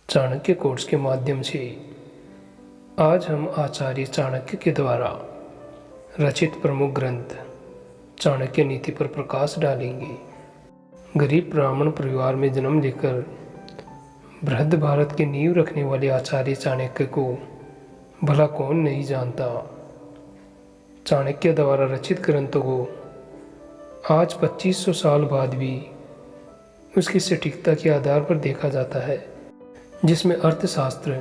Chanakya quotes के माध्यम से आज हम आचार्य चाणक्य के द्वारा रचित प्रमुख ग्रंथ चाणक्य नीति पर प्रकाश डालेंगे। गरीब ब्राह्मण परिवार में जन्म लेकर बृहद भारत की नींव रखने वाले आचार्य चाणक्य को भला कौन नहीं जानता। चाणक्य द्वारा रचित ग्रंथों को आज 2500 साल बाद भी उसकी सटीकता के आधार पर देखा जाता है, जिसमें अर्थशास्त्र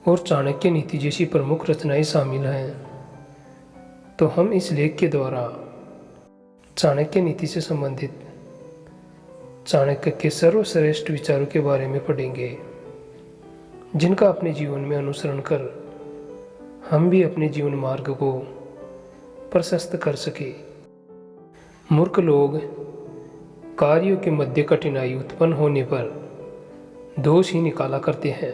और चाणक्य नीति जैसी प्रमुख रचनाएं शामिल हैं। तो हम इस लेख के द्वारा चाणक्य नीति से संबंधित चाणक्य के सर्वश्रेष्ठ विचारों के बारे में पढ़ेंगे, जिनका अपने जीवन में अनुसरण कर हम भी अपने जीवन मार्ग को प्रशस्त कर सके। मूर्ख लोग कार्यों के मध्य कठिनाई उत्पन्न होने पर दोष ही निकाला करते हैं।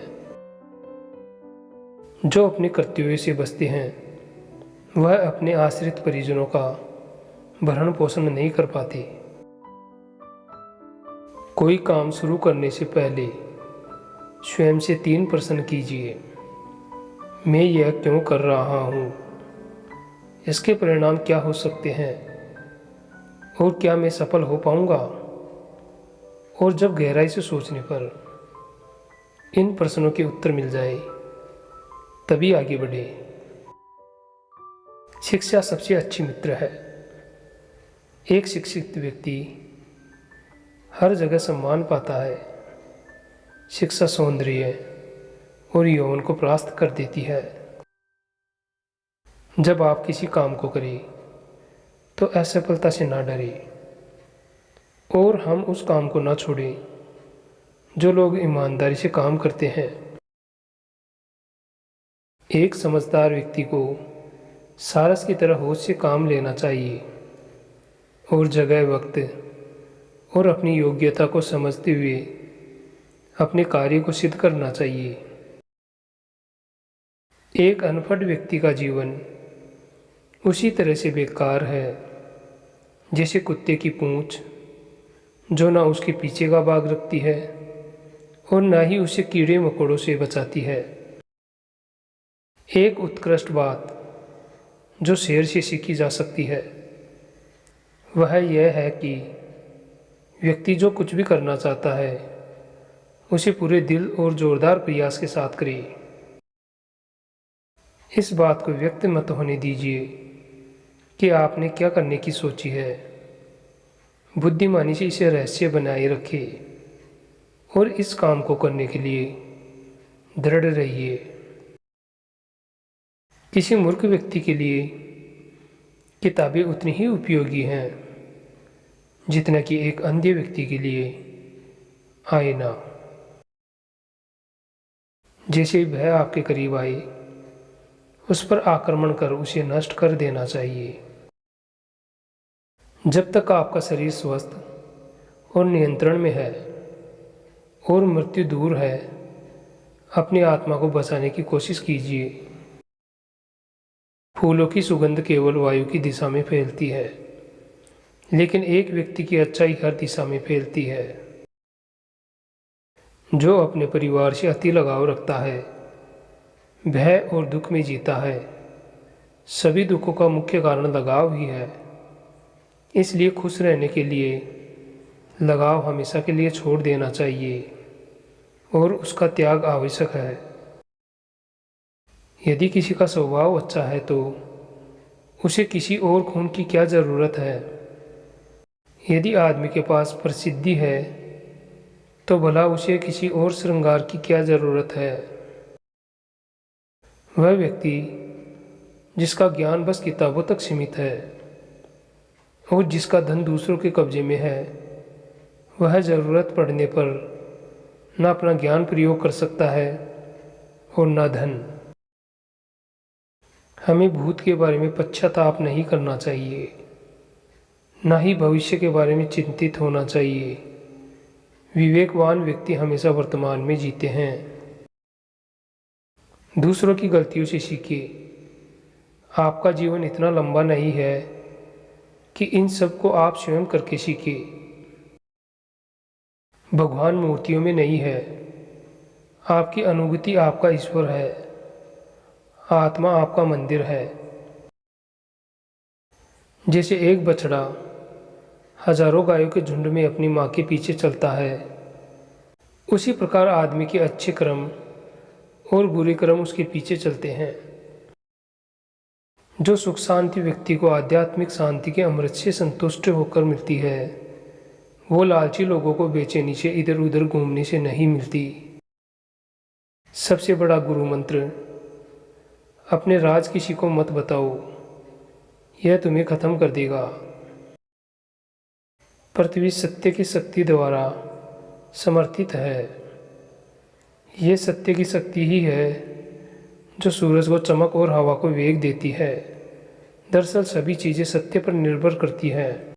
जो अपने कर्तव्यों से बचते हैं वह अपने आश्रित परिजनों का भरण पोषण नहीं कर पाते। कोई काम शुरू करने से पहले स्वयं से 3 प्रश्न कीजिए। मैं यह क्यों कर रहा हूँ? इसके परिणाम क्या हो सकते हैं और क्या मैं सफल हो पाऊंगा? और जब गहराई से सोचने पर इन प्रश्नों के उत्तर मिल जाए तभी आगे बढ़े। शिक्षा सबसे अच्छी मित्र है। एक शिक्षित व्यक्ति हर जगह सम्मान पाता है। शिक्षा सौंदर्य और यौवन को परास्त कर देती है। जब आप किसी काम को करें तो असफलता से ना डरें और हम उस काम को ना छोड़ें जो लोग ईमानदारी से काम करते हैं। एक समझदार व्यक्ति को सारस की तरह होश से काम लेना चाहिए और जगह, वक्त और अपनी योग्यता को समझते हुए अपने कार्य को सिद्ध करना चाहिए। एक अनपढ़ व्यक्ति का जीवन उसी तरह से बेकार है जैसे कुत्ते की पूंछ, जो ना उसके पीछे का भाग रखती है और ना ही उसे कीड़े मकोड़ों से बचाती है। एक उत्कृष्ट बात जो शेर से सीखी जा सकती है वह यह है कि व्यक्ति जो कुछ भी करना चाहता है उसे पूरे दिल और जोरदार प्रयास के साथ करे। इस बात को व्यक्त मत होने दीजिए कि आपने क्या करने की सोची है। बुद्धिमानी से इसे रहस्य बनाए रखिए और इस काम को करने के लिए दृढ़ रहिए। किसी मूर्ख व्यक्ति के लिए किताबें उतनी ही उपयोगी हैं जितना कि एक अंधे व्यक्ति के लिए आईना। जैसे ही भय आपके करीब आए उस पर आक्रमण कर उसे नष्ट कर देना चाहिए। जब तक आपका शरीर स्वस्थ और नियंत्रण में है और मृत्यु दूर है, अपनी आत्मा को बचाने की कोशिश कीजिए। फूलों की सुगंध केवल वायु की दिशा में फैलती है, लेकिन एक व्यक्ति की अच्छाई हर दिशा में फैलती है। जो अपने परिवार से अति लगाव रखता है, भय और दुख में जीता है। सभी दुखों का मुख्य कारण लगाव ही है। इसलिए खुश रहने के लिए लगाव हमेशा के लिए छोड़ देना चाहिए और उसका त्याग आवश्यक है। यदि किसी का स्वभाव अच्छा है तो उसे किसी और खून की क्या ज़रूरत है। यदि आदमी के पास प्रसिद्धि है तो भला उसे किसी और श्रृंगार की क्या ज़रूरत है। वह व्यक्ति जिसका ज्ञान बस किताबों तक सीमित है और जिसका धन दूसरों के कब्जे में है, वह ज़रूरत पड़ने पर ना अपना ज्ञान प्रयोग कर सकता है और ना धन। हमें भूत के बारे में पश्चाताप नहीं करना चाहिए, ना ही भविष्य के बारे में चिंतित होना चाहिए। विवेकवान व्यक्ति हमेशा वर्तमान में जीते हैं। दूसरों की गलतियों से सीखिए। आपका जीवन इतना लंबा नहीं है कि इन सब को आप स्वयं करके सीखिए। भगवान मूर्तियों में नहीं है, आपकी अनुभूति आपका ईश्वर है, आत्मा आपका मंदिर है। जैसे एक बछड़ा हजारों गायों के झुंड में अपनी माँ के पीछे चलता है, उसी प्रकार आदमी के अच्छे कर्म और बुरे कर्म उसके पीछे चलते हैं। जो सुख शांति व्यक्ति को आध्यात्मिक शांति के अमृत से संतुष्ट होकर मिलती है, वो लालची लोगों को बेचैनी से इधर उधर घूमने से नहीं मिलती। सबसे बड़ा गुरु मंत्र, अपने राज किसी को मत बताओ, यह तुम्हें खत्म कर देगा। पृथ्वी सत्य की शक्ति द्वारा समर्थित है। ये सत्य की शक्ति ही है जो सूरज को चमक और हवा को वेग देती है। दरअसल सभी चीज़ें सत्य पर निर्भर करती हैं।